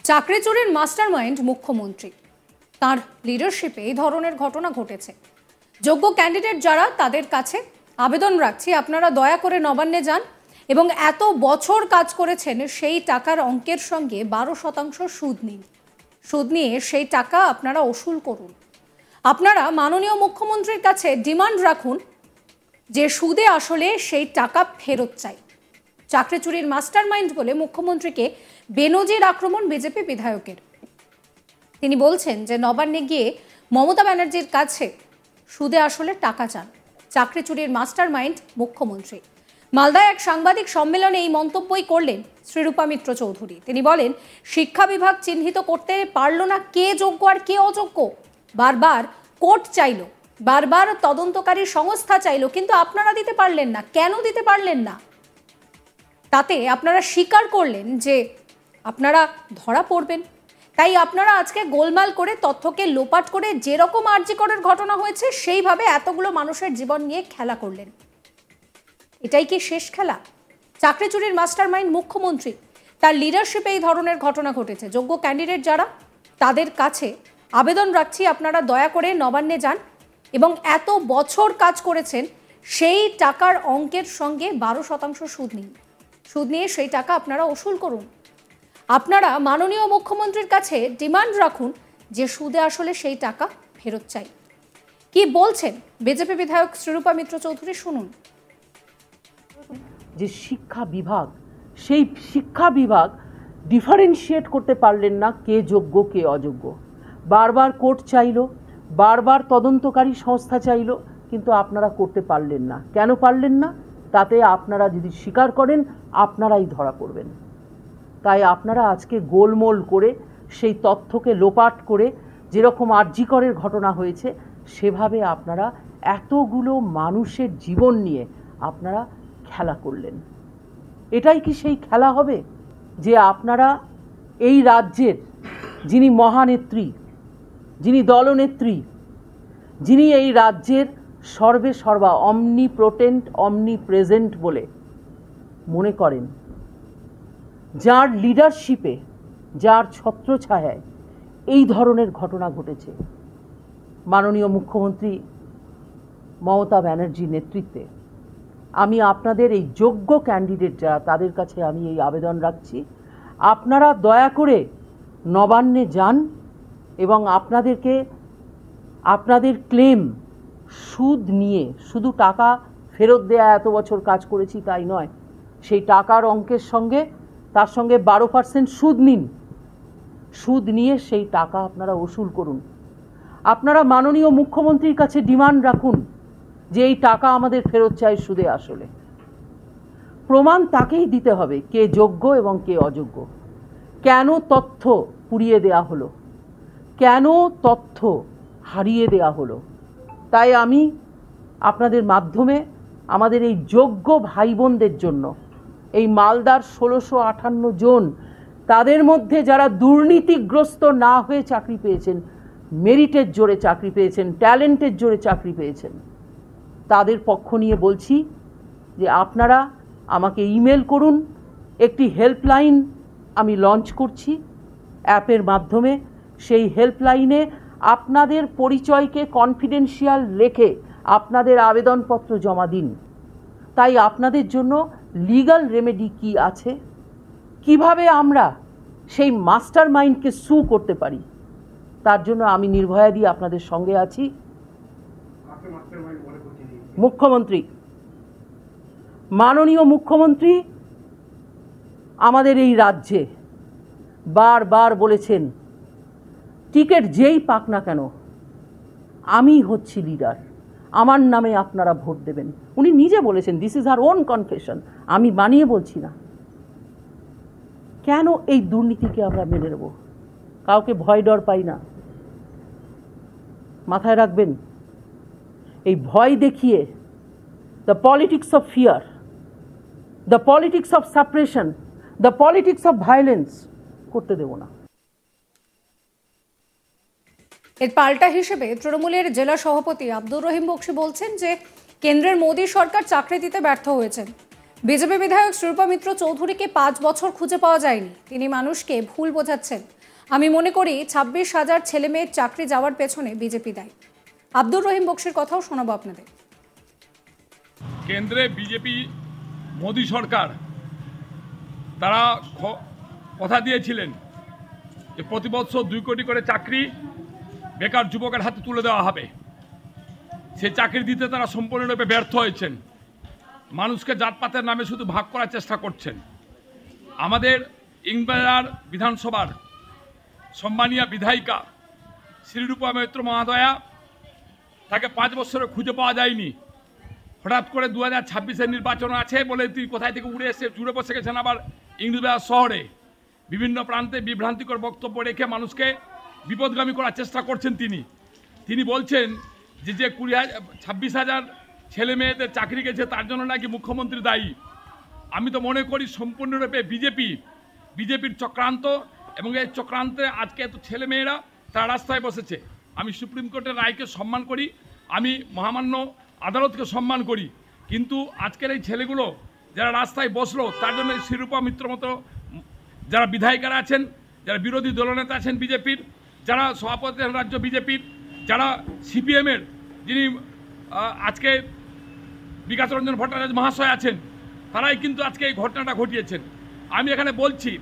চাকরি চুরির মাস্টারমাইন্ড মুখ্যমন্ত্রী, তার লিডারশিপে এই ধরনের ঘটনা ঘটেছে। যোগ্য ক্যান্ডিডেট যারা, তাদের কাছে আবেদন রাখছি, আপনারা দয়া করে নবান্নে যান এবং এত বছর কাজ করেছেন সেই টাকার অঙ্কের সঙ্গে 12% সুদ নিন। সুদ নিয়ে সেই টাকা আপনারা ওসুল করুন। আপনারা মাননীয় মুখ্যমন্ত্রীর কাছে ডিমান্ড রাখুন যে সুদে আসলে সেই টাকা ফেরত চাই। চাকরি চুরির মাস্টারমাইন্ড বলে মুখ্যমন্ত্রীকে বেনজির আক্রমণ বিজেপি বিধায়কের। তিনি বলছেন যে নবান্নে গিয়ে মমতা ব্যানার্জির কাছে সুদে আসলে টাকা চান চাকরি চুরির মাস্টারমাইন্ড মুখ্যমন্ত্রী। মালদায় এক সাংবাদিক সম্মেলনে এই মন্তব্যই করলেন শ্রীরূপা মিত্র চৌধুরী। তিনি বলেন, শিক্ষা বিভাগ চিহ্নিত করতে পারল না কে যোগ্য আর কে অযোগ্য। বারবার কোর্ট চাইল, বারবার তদন্তকারী সংস্থা চাইল, কিন্তু আপনারা দিতে পারলেন না। কেন দিতে পারলেন না? তাতে আপনারা স্বীকার করলেন যে আপনারা ধরা পড়বেন। তাই আপনারা আজকে গোলমাল করে, তথ্যকে লোপাট করে, যেরকম আরজি করের ঘটনা হয়েছে সেইভাবে এতগুলো মানুষের জীবন নিয়ে খেলা করলেন। এটাই কি শেষ খেলা? চাকরি চুরির মাস্টারমাইন্ড মুখ্যমন্ত্রী, তার লিডারশিপে এই ধরনের ঘটনা ঘটেছে। যোগ্য ক্যান্ডিডেট যারা, তাদের কাছে আবেদন রাখছি, আপনারা দয়া করে নবান্নে যান এবং এত বছর কাজ করেছেন সেই টাকার অঙ্কের সঙ্গে 12% সুদ নিন। সুদ নিয়ে সেই টাকা আপনারা ওসুল করুন। আপনারা মাননীয় মুখ্যমন্ত্রীর কাছে ডিমান্ড রাখুন যে সুদে আসলে সেই টাকা ফেরত চাই। কি বলছেন বিজেপি বিধায়ক শ্রীরূপা মিত্র চৌধুরী, শুনুন। যে শিক্ষা বিভাগ, সেই শিক্ষা বিভাগ ডিফারেন্সিয়েট করতে পারলেন না কে যোগ্য কে অযোগ্য। বারবার কোর্ট চাইল, বারবার তদন্তকারী সংস্থা চাইল, কিন্তু আপনারা করতে পারলেন না। কেন পারলেন না? তাতে আপনারা যদি স্বীকার করেন, আপনারাই ধরা পড়বেন। তাই আপনারা আজকে গোলমোল করে, সেই তথ্যকে লোপাট করে, যেরকম আরজি করের ঘটনা হয়েছে সেভাবে আপনারা এতগুলো মানুষের জীবন নিয়ে আপনারা খেলা করলেন। এটাই কি সেই খেলা হবে যে আপনারা এই রাজ্যের যিনি মহানেত্রী, যিনি দলনেত্রী, যিনি এই রাজ্যের সর্বে সর্বা অমনিপ্রোটেন্ট, অমনিপ্রেজেন্ট বলে মনে করেন, যার লিডারশিপে, যার ছত্রছায়ায় এই ধরনের ঘটনা ঘটেছে, মাননীয় মুখ্যমন্ত্রী মমতা ব্যানার্জির নেতৃত্বে, আমি আপনাদের এই যোগ্য ক্যান্ডিডেট যারা, তাদের কাছে আমি এই আবেদন রাখছি, আপনারা দয়া করে নবান্নে যান এবং আপনাদের ক্লেম সুদ নিয়ে, শুধু টাকা ফেরত দেয়া, এত বছর কাজ করেছি তাই নয়, সেই টাকার অঙ্কের সঙ্গে তার সঙ্গে 12% সুদ নিন। সুদ নিয়ে সেই টাকা আপনারা ওসুল করুন। আপনারা মাননীয় মুখ্যমন্ত্রীর কাছে ডিমান্ড রাখুন যে এই টাকা আমাদের ফেরত চাই সুদে আসলে। প্রমাণ তাকেই দিতে হবে কে যোগ্য এবং কে অযোগ্য। কেন তথ্য পুড়িয়ে দেয়া হলো, কেন তথ্য হারিয়ে দেয়া হলো। তাই আমি আপনাদের মাধ্যমে আমাদের এই যোগ্য ভাই বোনদের জন্য, এই মালদার 1658 জন, তাদের মধ্যে যারা দুর্নীতিগ্রস্ত না হয়ে চাকরি পেয়েছেন, মেরিটের জোরে চাকরি পেয়েছেন, ট্যালেন্টের জোরে চাকরি পেয়েছেন, তাদের পক্ষ নিয়ে বলছি যে আপনারা আমাকে ইমেল করুন। একটি হেল্পলাইন আমি লঞ্চ করছি অ্যাপের মাধ্যমে। সেই হেল্পলাইনে আপনাদের পরিচয়কে কনফিডেন্সিয়াল রেখে আপনাদের আবেদনপত্র জমা দিন। তাই আপনাদের জন্য লিগ্যাল রেমেডি কি আছে, কিভাবে আমরা সেই মাস্টার মাইন্ডকে সু করতে পারি, তার জন্য আমি নির্ভয়া দিয়ে আপনাদের সঙ্গে আছি। মুখ্যমন্ত্রী, মাননীয় মুখ্যমন্ত্রী আমাদের এই রাজ্যে বারবার বলেছেন, টিকিট যেই পাক না কেন আমি হচ্ছি লিডার, আমার নামে আপনারা ভোট দেবেন। উনি নিজে বলেছেন, this is our own confession, আমি বানিয়ে বলছি না। কেন এই দুর্নীতিকে আমরা মেনে নেব? কাউকে ভয় ডর পাই না। মাথায় রাখবেন, এই ভয় দেখিয়ে, the politics of fear, the politics of suppression, the politics of violence করতে দেব না। এর পাল্টা হিসেবে তৃণমূলের জেলা সভাপতি আব্দুর রহিম বক্সী বলছেন যে কেন্দ্রের মোদী সরকার চাকরি দিতে ব্যর্থ হয়েছেন। বিজেপি বিধায়ক শিরূপা মিত্র চৌধুরীকে 5 বছর খুঁজে পাওয়া যায়নি। তিনি মানুষকে ভুল বোঝাচ্ছেন। আমি মনে করি 26,000 ছেলে মেয়ের চাকরি যাওয়ার পেছনে বিজেপি দায়ী। আব্দুর রহিম বক্সির কথাও শোনাবো আপনাদের। কেন্দ্রে বিজেপি মোদী সরকার তারা কথা দিয়েছিলেন যে প্রতি বছর 2 কোটি করে চাকরি বেকার যুবকের হাতে তুলে দেওয়া হবে। সেই চাকরি দিতে তারা সম্পূর্ণরূপে ব্যর্থ হয়েছেন। মানুষকে জাতপাতের নামে শুধু ভাগ করার চেষ্টা করছেন। আমাদের ইংবাজার বিধানসভার সম্মানীয় বিধায়িকা শ্রীরূপা মিত্র মহাদয়া, তাকে 5 বছরে খুঁজে পাওয়া যায়নি। হঠাৎ করে 2026-এর নির্বাচন আছে বলে তিনি কোথায় থেকে উড়ে এসে জুড়ে বসে গেছেন আবার ইংরেজবাজার শহরে। বিভিন্ন প্রান্তে বিভ্রান্তিকর বক্তব্য রেখে মানুষকে বিপদগামী করার চেষ্টা করছেন তিনি বলছেন যে 26,000 ছেলে মেয়েদের চাকরি গেছে তার জন্য নাকি মুখ্যমন্ত্রী দায়ী। আমি তো মনে করি সম্পূর্ণরূপে বিজেপির চক্রান্ত, এবং এই চক্রান্তে আজকে এত ছেলে মেয়েরা তারা রাস্তায় বসেছে। আমি সুপ্রিম কোর্টের রায়কে সম্মান করি, আমি মহামান্য আদালতকে সম্মান করি, কিন্তু আজকের এই ছেলেগুলো যারা রাস্তায় বসলো তার জন্য শিরূপা মিত্র মতো যারা বিধায়িকারা আছেন, যারা বিরোধী দলনেতা আছেন বিজেপির, যারা সভাপতি রাজ্য বিজেপির, যারা সিপিএমের যিনি আজকে বিকাশ রঞ্জন ভট্টাচার্য মহাশয় আছেন, তারাই কিন্তু আজকে এই ঘটনাটা ঘটিয়েছেন। আমি এখানে বলছি,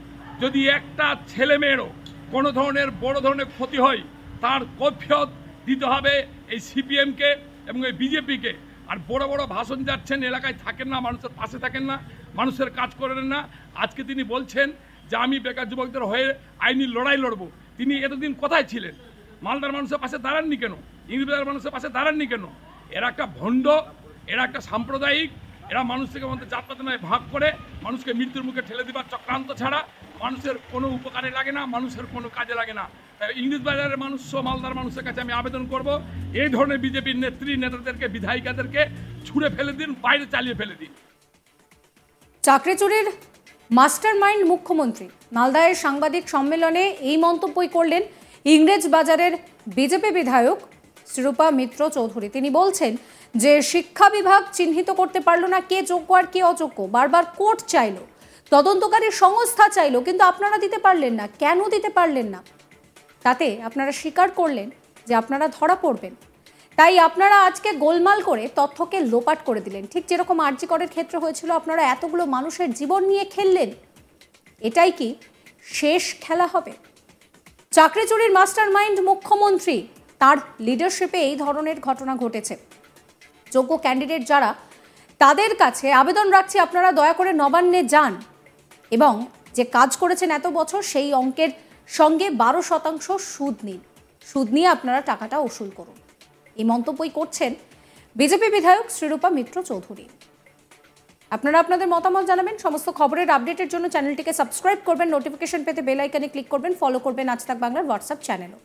যদি একটা ছেলে মেয়েরও কোনো ধরনের বড় ধরনের ক্ষতি হয় তার কৈফিয়ত দিতে হবে এই সিপিএমকে এবং এই বিজেপিকে। আর বড় বড় ভাষণ যাচ্ছেন, এলাকায় থাকেন না, মানুষের পাশে থাকেন না, মানুষের কাজ করেন না। আজকে তিনি বলছেন যে আমি বেকার যুবকদের হয়ে আইনি লড়াই লড়ব। তিনি এতদিন কোথায় ছিলেন? মালদার মানুষের পাশে দাঁড়াননি কেন? ইংরেজবাজার মানুষের পাশে দাঁড়াননি কেন? এরা একটা ভণ্ড, এরা একটা সাম্প্রদায়িক, এরা মানুষকে মধ্যে জাতপাতের নয় ভাগ করে মানুষকে মৃত্যুর মুখে ঠেলে দেবার চক্রান্ত ছাড়া মানুষের কোনো উপকারে লাগে না, মানুষের কোনো কাজে লাগে না। তাই ইংরেজবাজারের মানুষ, মালদার মানুষের কাছে আমি আবেদন করব, এই ধরনের বিজেপির নেতাদেরকে, বিধায়িকাদেরকে ছুঁড়ে ফেলে দিন, বাইরে চালিয়ে ফেলে দিন। চাকরি চুরির মাস্টার মাইন্ড মুখ্যমন্ত্রী। মালদায় সাংবাদিক সম্মেলনে এই মন্তব্যই করলেন ইংরেজবাজারের বিজেপি বিধায়ক শিরূপা মিত্র চৌধুরী। তিনি বলছেন যে শিক্ষা বিভাগ চিহ্নিত করতে পারলো না কে যোগ্য আর কে অযোগ্য। বারবার কোর্ট চাইলো, তদন্তকারী সংস্থা চাইলো, কিন্তু আপনারা দিতে পারলেন না। কেন দিতে পারলেন না? তাতে আপনারা স্বীকার করলেন যে আপনারা ধরা পড়বেন। তাই আপনারা আজকে গোলমাল করে তথ্যকে লোপাট করে দিলেন। ঠিক যেরকম আরজি করের ক্ষেত্রে হয়েছিল, আপনারা এতগুলো মানুষের জীবন নিয়ে খেললেন। এটাই কি শেষ খেলা হবে? চাকরি চুরির মাস্টার মাইন্ড মুখ্যমন্ত্রী, তার লিডারশিপে এই ধরনের ঘটনা ঘটেছে। যোগ্য ক্যান্ডিডেট যারা, তাদের কাছে আবেদন রাখছি আপনারা দয়া করে নবান্নে যান এবং যে কাজ করেছেন এত বছর সেই অঙ্কের সঙ্গে 12% সুদ নিন। সুদ নিয়ে আপনারা টাকাটা উসুল করুন। এই মন্তব্যই করছেন বিজেপি বিধায়ক শ্রীরূপা মিত্র চৌধুরী। আপনারা আপনাদের মতামত জানাবেন। সমস্ত খবরের আপডেটের জন্য চ্যানেলটিকে সাবস্ক্রাইব করবেন, নোটিফিকেশন পেতে বেল আইকনে ক্লিক করবেন, ফলো করবেন আজ তাক বাংলার হোয়াটসঅ্যাপ চ্যানেলও।